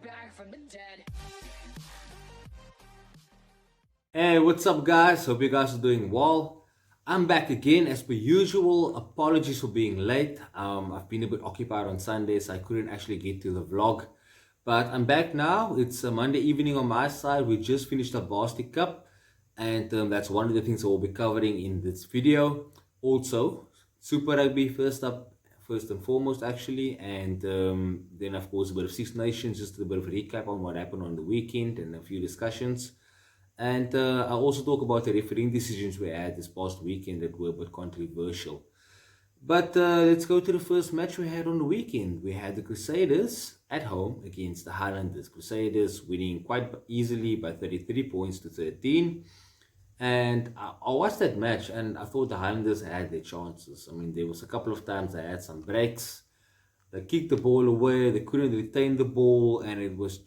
back from the dead. Hey, what's up, guys? Hope you guys are doing well. I'm back again as per usual. Apologies for being late. I've been a bit occupied on Sundays, so I couldn't actually get to the vlog. But I'm back now. It's a Monday evening on my side. We just finished our Varsity Cup, and that's one of the things I will be covering in this video. Also, Super Rugby first up, first and foremost, actually, and then of course a bit of Six Nations, just a bit of a recap on what happened on the weekend and a few discussions. And I'll also talk about the refereeing decisions we had this past weekend that were a bit controversial. But let's go to the first match we had on the weekend. We had the Crusaders at home against the Highlanders. Crusaders winning quite easily by 33 points to 13. And I watched that match and I thought the Highlanders had their chances. I mean, there was a couple of times they had some breaks. They kicked the ball away, they couldn't retain the ball, and it was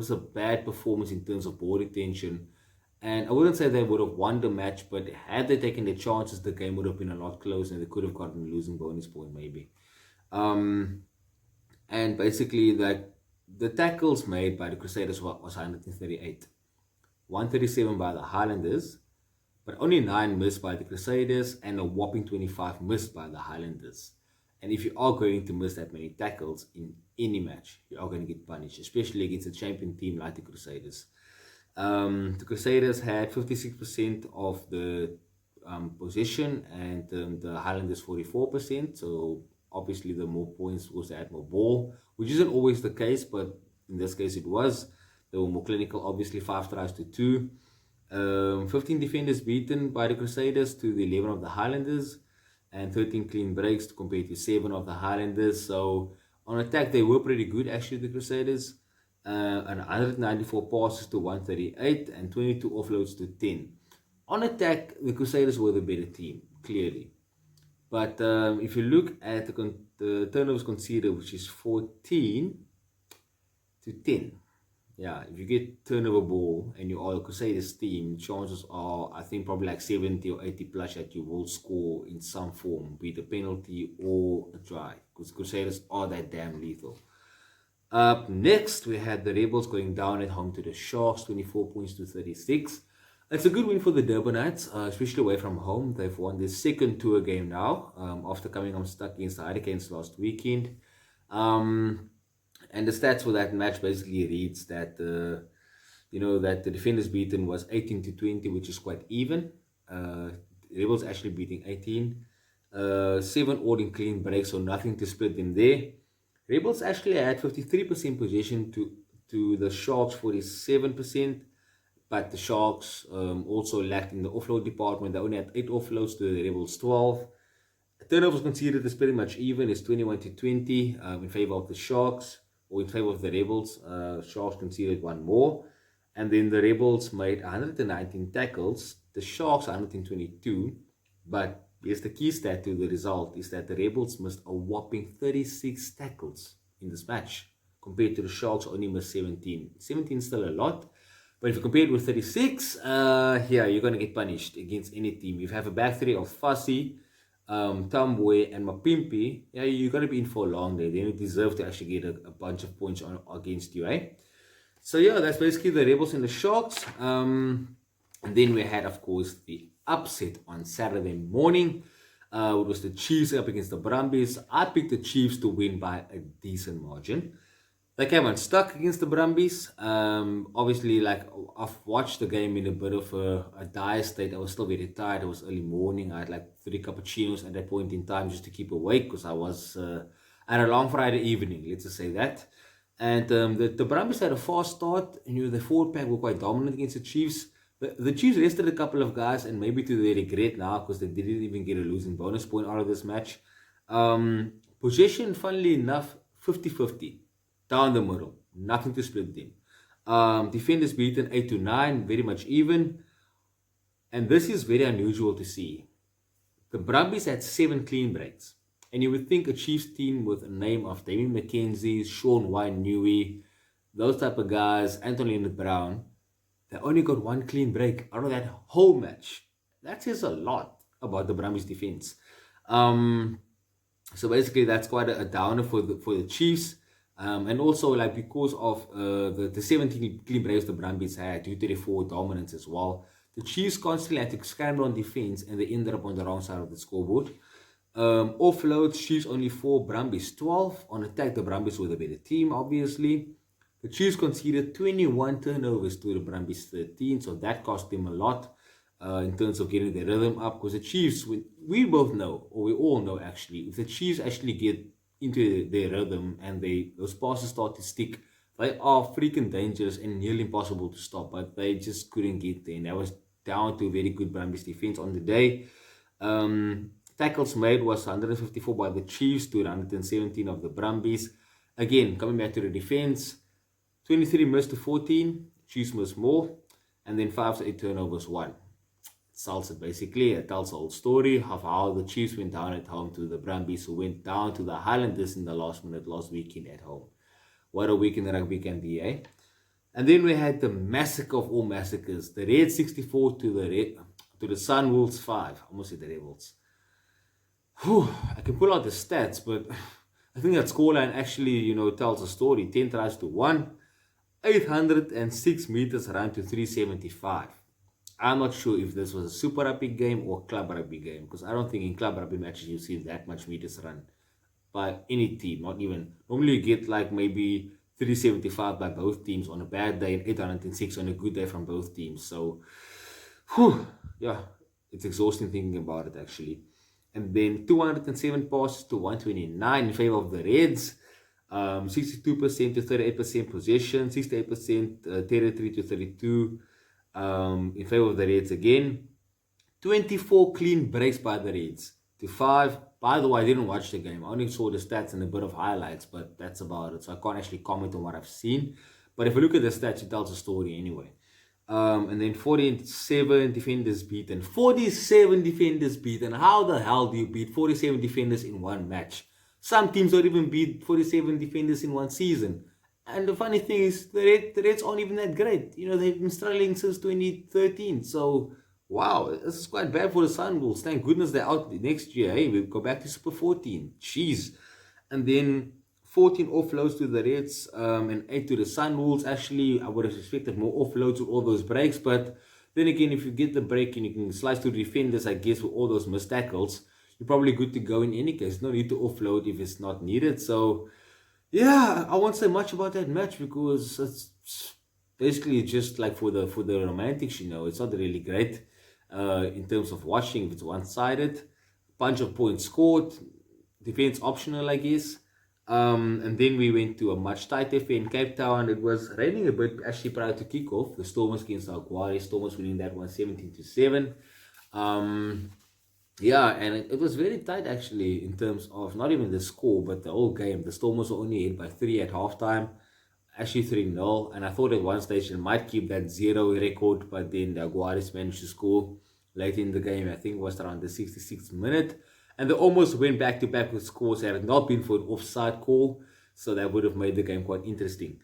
a bad performance in terms of ball retention. And I wouldn't say they would have won the match, but had they taken their chances, the game would have been a lot closer and they could have gotten a losing bonus point maybe. Um, and basically, like the tackles made by the Crusaders was 138, 137 by the Highlanders, but only 9 missed by the Crusaders and a whopping 25 missed by the Highlanders. And if you are going to miss that many tackles in any match, you are going to get punished, especially against a champion team like the Crusaders. The Crusaders had 56% of the possession and the Highlanders 44%. So obviously the more points was they had more ball, which isn't always the case, but in this case it was. They were more clinical, obviously 5 tries to 2. 15 defenders beaten by the Crusaders to the 11 of the Highlanders, and 13 clean breaks compared to 7 of the Highlanders. So on attack, they were pretty good actually, the Crusaders. And 194 passes to 138 and 22 offloads to 10. On attack, the Crusaders were the better team, clearly. But if you look at the turnovers conceded, which is 14 to 10. Yeah, if you get turnover ball and you are a Crusaders team, chances are, I think, probably like 70 or 80 plus that you will score in some form, be it a penalty or a try, because Crusaders are that damn lethal. Up next, we had the Rebels going down at home to the Sharks, 24 points to 36. It's a good win for the Durbanites, especially away from home. They've won their second tour game now, after coming unstuck against the Hurricanes last weekend. And the stats for that match basically reads that that the defenders beaten was 18 to 20, which is quite even. Rebels actually beating 18. 7 all in clean breaks, so nothing to split them there. Rebels actually had 53% possession to the Sharks 47%, but the Sharks also lacked in the offload department. They only had 8 offloads to the Rebels 12. Turnovers conceded is pretty much even. It's 21 to 20 in favor of the Sharks, or in favor of the Rebels. Sharks conceded 1 more. And then the Rebels made 119 tackles. The Sharks 122. But here's the key stat to the result is that the Rebels missed a whopping 36 tackles in this match, compared to the Sharks only missed 17. 17 is still a lot. But if you compare it with 36, yeah, you're going to get punished against any team. If you have a back three of Fussy, Tambwe and Mapimpi, yeah, you're going to be in for a long day. They deserve to actually get a bunch of points against you, eh? So yeah, that's basically the Rebels and the Sharks. And then we had, of course, the upset on Saturday morning. It was the Chiefs up against the Brumbies. I picked the Chiefs to win by a decent margin. They came unstuck against the Brumbies. Obviously, like, I've watched the game in a bit of a dire state. I was still very tired. It was early morning. I had like 3 cappuccinos at that point in time just to keep awake, because I was at a long Friday evening, let's just say that. And the Brumbies had a fast start. The forward pack were quite dominant against the Chiefs. The Chiefs rested a couple of guys, and maybe to their regret now, because they didn't even get a losing bonus point out of this match. Possession, funnily enough, 50-50. Down the middle. Nothing to split them. Defenders beaten 8 to 9, very much even. And this is very unusual to see. The Brumbies had 7 clean breaks. And you would think a Chiefs team with a name of Damien McKenzie, Sean Wine-Newey, those type of guys, Anthony Leonard Brown, they only got 1 clean break out of that whole match. That says a lot about the Brumbies defense. So basically, that's quite a downer for the Chiefs. And also, like, because of the 17 clean breaks the Brumbies had due to their forward dominance as well, the Chiefs constantly had to scramble on defense and they ended up on the wrong side of the scoreboard. Offloads, Chiefs only 4, Brumbies 12. On attack, the Brumbies were the better team, obviously. The Chiefs conceded 21 turnovers to the Brumbies 13, so that cost them a lot in terms of getting their rhythm up. Because the Chiefs, we both know, or we all know actually, if the Chiefs actually get into their rhythm and those passes start to stick, they are freaking dangerous and nearly impossible to stop. But they just couldn't get there, and that was down to very good Brumbies defense on the day. Tackles made was 154 by the Chiefs to 117 of the Brumbies. Again, coming back to the defense, 23 missed to 14, Chiefs missed more, and then 5 to 8 turnovers won. Salsa basically, it tells the whole story of how the Chiefs went down at home to the Brumbies, who went down to the Highlanders in the last minute last weekend at home. What a weekend the rugby can be, eh? And then we had the massacre of all massacres, the Red 64 to the Sunwolves 5. Almost said the Rebels. I can pull out the stats, but I think that scoreline actually, tells a story. 10 tries to 1, 806 meters run to 375. I'm not sure if this was a super rugby game or club rugby game, because I don't think in club rugby matches you see that much meters run by any team, not even. Normally you get like maybe 375 by both teams on a bad day and 806 on a good day from both teams. So, yeah, it's exhausting thinking about it actually. And then 207 passes to 129 in favor of the Reds. 62% to 38% possession, 68% territory to 32 in favor of the Reds again. 24 clean breaks by the Reds to 5. By the way, I didn't watch the game. I only saw the stats and a bit of highlights, but that's about it. So I can't actually comment on what I've seen. But if you look at the stats, it tells a story anyway. And then 47 defenders beaten. 47 defenders beaten. How the hell do you beat 47 defenders in one match? Some teams don't even beat 47 defenders in one season. And the funny thing is, the Reds aren't even that great. They've been struggling since 2013. So, wow, this is quite bad for the Sunwolves. Thank goodness they're out next year. Hey, we'll go back to Super 14. Jeez. And then 14 offloads to the Reds and 8 to the Sunwolves. Actually, I would have expected more offloads with all those breaks. But then again, if you get the break and you can slice to the defenders, I guess, with all those missed tackles, you're probably good to go in any case. No need to offload if it's not needed. So, yeah, I won't say much about that match because it's basically just like for the romantics, it's not really great in terms of watching if it's one-sided. Bunch of points scored, defense optional, I guess. And then we went to a much tighter affair in Cape Town. It was raining a bit actually prior to kickoff. The Stormers against the Aguares. Stormers winning that one 17-7. Yeah, and it was very tight actually in terms of not even the score, but the whole game. The Stormers were only ahead by 3 at halftime, actually 3-0. And I thought at one stage they might keep that 0 record, but then the Aguares managed to score late in the game. I think it was around the 66th minute. And they almost went back-to-back with scores had it not been for an offside call. So that would have made the game quite interesting.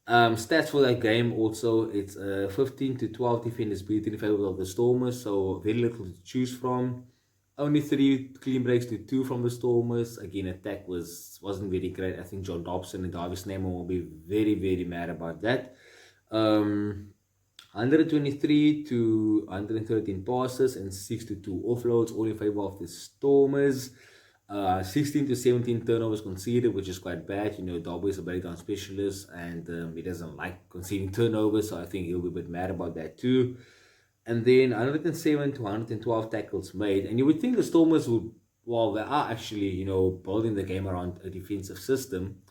Stats for that game also, it's 15-12 defenders beaten in favor of the Stormers. So very little to choose from. Only 3 clean breaks to 2 from the Stormers. Again, attack wasn't very great. I think John Dobson and Davis Nemo will be very, very mad about that. 123 to 113 passes and 6 to 2 offloads, all in favor of the Stormers. 16 to 17 turnovers conceded, which is quite bad. Darby is a breakdown specialist and he doesn't like conceding turnovers, so I think he'll be a bit mad about that too. And then 107 to 112 tackles made. And you would think the Stormers would, well, they are actually, building the game around a defensive system.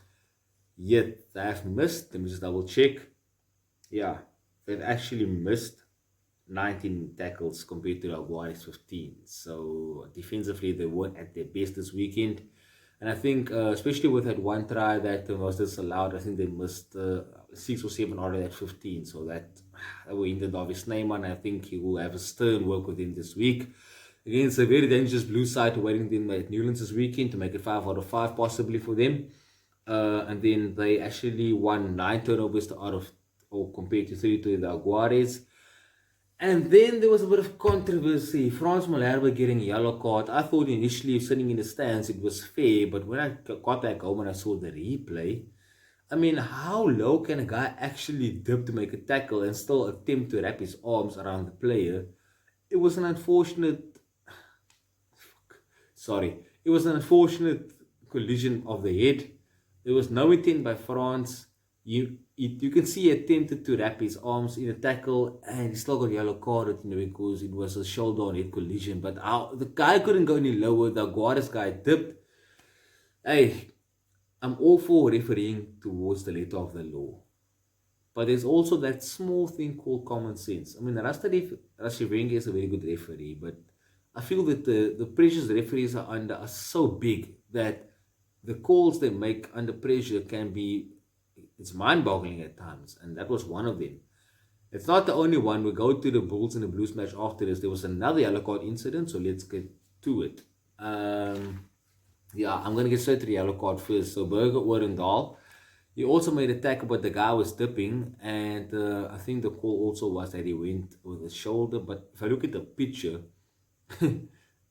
Yet they have missed, let me just double check. Yeah, they've actually missed 19 tackles compared to the Aguares 15. So defensively, they weren't at their best this weekend. And I think, especially with that one try that was disallowed, I think they missed 6 or 7 out of that 15. So that will hinder Davis Neyman. I think he will have a stern work with him this week. Again, it's a very dangerous blue side waiting them at Newlands this weekend to make it 5 out of 5 possibly for them. And then they actually won 9 turnovers compared to 3 to the Aguares. And then there was a bit of controversy. Frans Malherbe getting a yellow card. I thought initially sitting in the stands it was fair, but when I got back home and I saw the replay, I mean, how low can a guy actually dip to make a tackle and still attempt to wrap his arms around the player? It was an unfortunate, sorry, it was an unfortunate collision of the head. There was no intent by France. You can see he attempted to wrap his arms in a tackle and he still got yellow carded, because it was a shoulder on head collision. But the guy couldn't go any lower. The Aguadas guy dipped. Hey, I'm all for refereeing towards the letter of the law. But there's also that small thing called common sense. I mean, Rashid is a very good referee, but I feel that the pressures the referees are under are so big that the calls they make under pressure can be, it's mind-boggling at times, and that was one of them. It's not the only one. We go to the Bulls and the Blues match after this. There was another yellow card incident, so let's get to it. Yeah, I'm gonna get straight to the yellow card first. So Burger Orendaal, he also made a tackle, but the guy was dipping, and I think the call also was that he went with his shoulder. But if I look at the picture,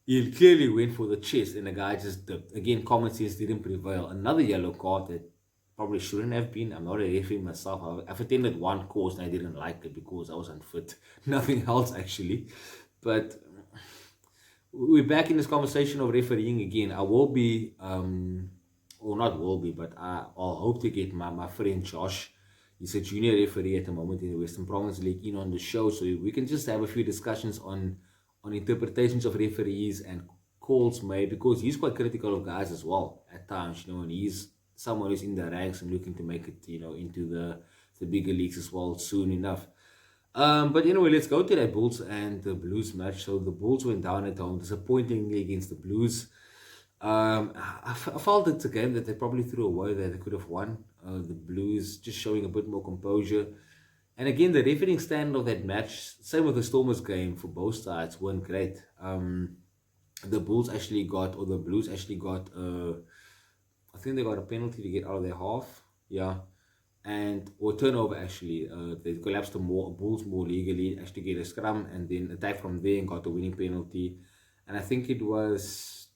he clearly went for the chest, and the guy just dipped. Again, common sense didn't prevail. Another yellow card that probably shouldn't have been. I'm not a referee myself. I've attended one course and I didn't like it because I was unfit. Nothing else actually. But we're back in this conversation of refereeing again. I will be, or not will be, but I'll hope to get my friend Josh. He's a junior referee at the moment in the Western Province League in on the show, so we can just have a few discussions on interpretations of referees and calls made, because he's quite critical of guys as well at times, and he's someone who's in the ranks and looking to make it, into the bigger leagues as well soon enough. But anyway, let's go to that Bulls and the Blues match. So the Bulls went down at home, disappointingly against the Blues. I felt it's a game that they probably threw away that they could have won. The Blues just showing a bit more composure. And again, the refereeing standard of that match, same with the Stormers game for both sides, weren't great. The Blues actually got, I think they got a penalty to get out of their half. Yeah. Or turnover actually. They collapsed the Bulls more legally, actually get a scrum and then attack from there and got the winning penalty. And I think it was,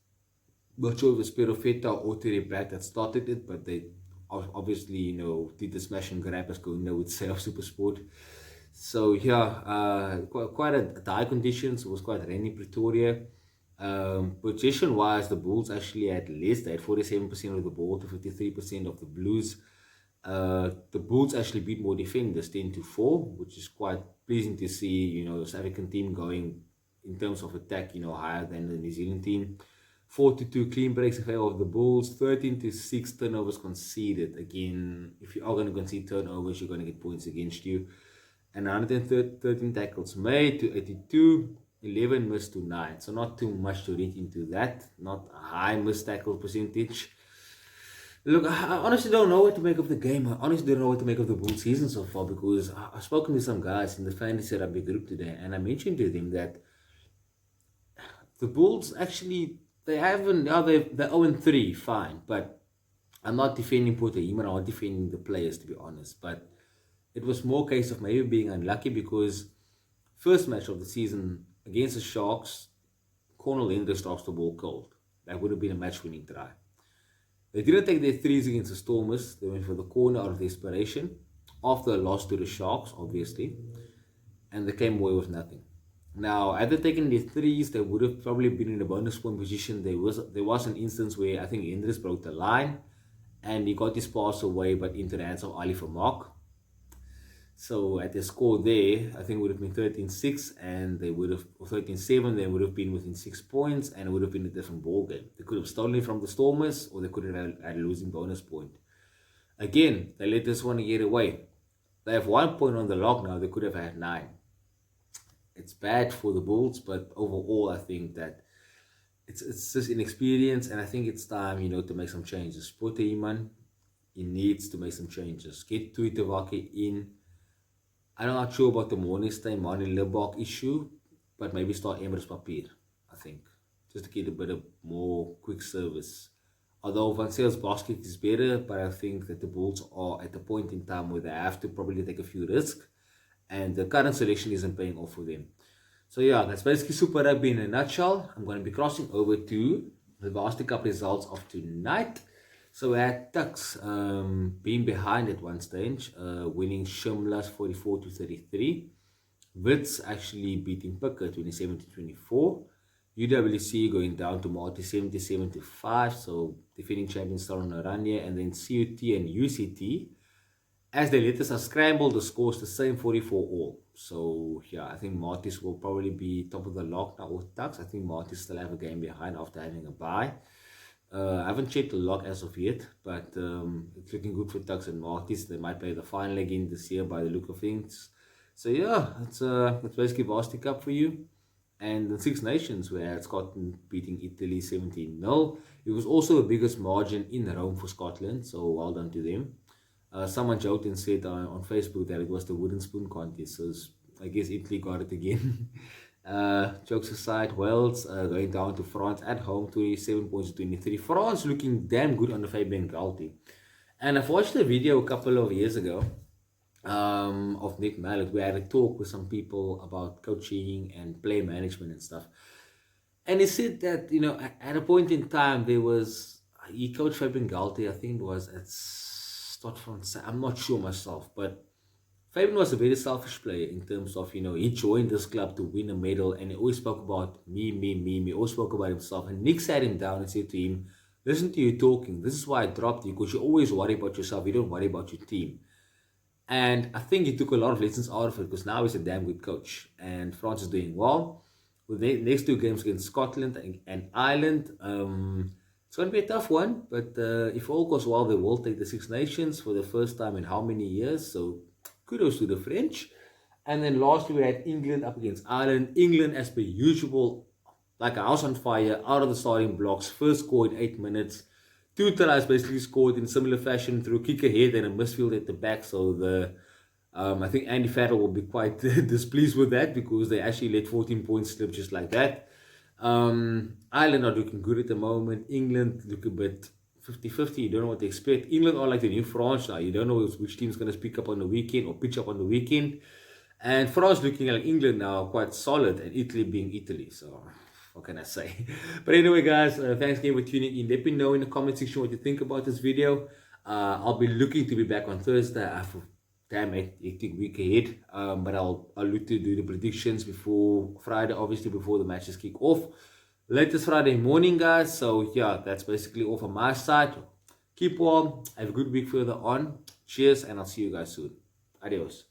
not sure if it was Perofeta or Terry Black that started it, but they obviously, did the smash and grab, as Gunda would say, of Super Sport. So yeah, quite a high conditions. It was quite rainy in Pretoria. Possession wise, the Bulls actually had less. They had 47% of the ball to 53% of the Blues. The Bulls actually beat more defenders 10-4, which is quite pleasing to see. The South African team going in terms of attack, higher than the New Zealand team. 4-2 clean breaks in favor of the Bulls. 13-6 turnovers conceded. Again, if you are going to concede turnovers, you're going to get points against you. And 113 tackles made to 82. 11 missed to 9. So not too much to read into that. Not a high missed tackle percentage. Look, I honestly don't know what to make of the game. I honestly don't know what to make of the Bulls season so far, because I've spoken to some guys in the fantasy rugby group today, and I mentioned to them that the Bulls actually, they're 0-3, fine, but I'm not defending Potahima, I'm not defending the players, to be honest, but it was more a case of maybe being unlucky, because first match of the season against the Sharks, Cornel Hendricks drops the ball cold. That would have been a match-winning try. They didn't take their threes against the Stormers. They went for the corner out of desperation after a loss to the Sharks, obviously, and they came away with nothing. Now, had they taken their threes, they would have probably been in a bonus point position. There was an instance where I think Hendricks broke the line and he got his pass away, but into the hands of Ali for mark. So at the score there, I think it would have been 13-6, and they would have, or 13-7, they would have been within 6 points, and it would have been a different ball game. They could have stolen it from the Stormers, or they could have had a losing bonus point. Again, they let this one get away. They have 1 point on the log now. They could have had 9. It's bad for the Bulls, but overall, I think that it's just inexperience, and I think it's time, to make some changes. Potaiman, he needs to make some changes. Get Tuitavake in. I'm not sure about the Morningstein, Mani Libok issue, but maybe start Emrys Papier, I think, just to get a bit of more quick service. Although Van Sale's basket is better, but I think that the Bulls are at the point in time where they have to probably take a few risks, and the current selection isn't paying off for them. So yeah, that's basically Super Rugby in a nutshell. I'm going to be crossing over to the Varsity Cup results of tonight. So we had Tux being behind at one stage, winning Shimla's 44-33. Wits actually beating Picker 27-24. UWC going down to Malta 77-5, so defending champions still on a run here. And then CUT and UCT, as the latest are scrambled, the score's the same 44 all. So yeah, I think Martis will probably be top of the log now with Tux. I think Martis still have a game behind after having a bye. I haven't checked the log as of yet, but it's looking good for Tux and Martis. They might play the final again this year by the look of things. So yeah, it's basically Varsity Cup for you. And the Six Nations, where Scotland beating Italy 17-0. It was also the biggest margin in Rome for Scotland, so well done to them. Someone joked and said on Facebook that it was the wooden spoon contest, so I guess Italy got it again. Jokes aside, Wales going down to France at home, 27 points to 23. France looking damn good under Fabien Galti. And I've watched a video a couple of years ago of Nick Mallet, where I had a talk with some people about coaching and play management and stuff. And he said that, at a point in time, he coached Fabien Galti, I think it was at Stade Francais. I'm not sure myself, but Fabian was a very selfish player in terms of, he joined this club to win a medal, and he always spoke about me, me, me, me, always spoke about himself. And Nick sat him down and said to him, listen to you talking. This is why I dropped you, because you always worry about yourself. You don't worry about your team. And I think he took a lot of lessons out of it, because now he's a damn good coach. And France is doing well. With the next two games against Scotland and Ireland, it's going to be a tough one. But if all goes well, they will take the Six Nations for the first time in how many years? So kudos to the French. And then lastly, we had England up against Ireland. England, as per usual, like a house on fire, out of the starting blocks. First score in 8 minutes. Two tries basically scored in similar fashion through kick ahead and a misfield at the back. So I think Andy Farrell will be quite displeased with that, because they actually let 14 points slip just like that. Ireland are looking good at the moment. England look a bit 50-50. You don't know what to expect. England are like the new France now. You don't know which team's going to speak up on the weekend or pitch up on the weekend. And France looking like England now, quite solid, and Italy being Italy. So what can I say? But anyway, guys, thanks again for tuning in. Let me know in the comment section what you think about this video. I'll be looking to be back on Thursday. I have a damn hectic week ahead. But I'll look to do the predictions before Friday, obviously before the matches kick off. Latest Friday morning, guys. So yeah, that's basically all from my side. Keep warm. Have a good week further on. Cheers, and I'll see you guys soon. Adios.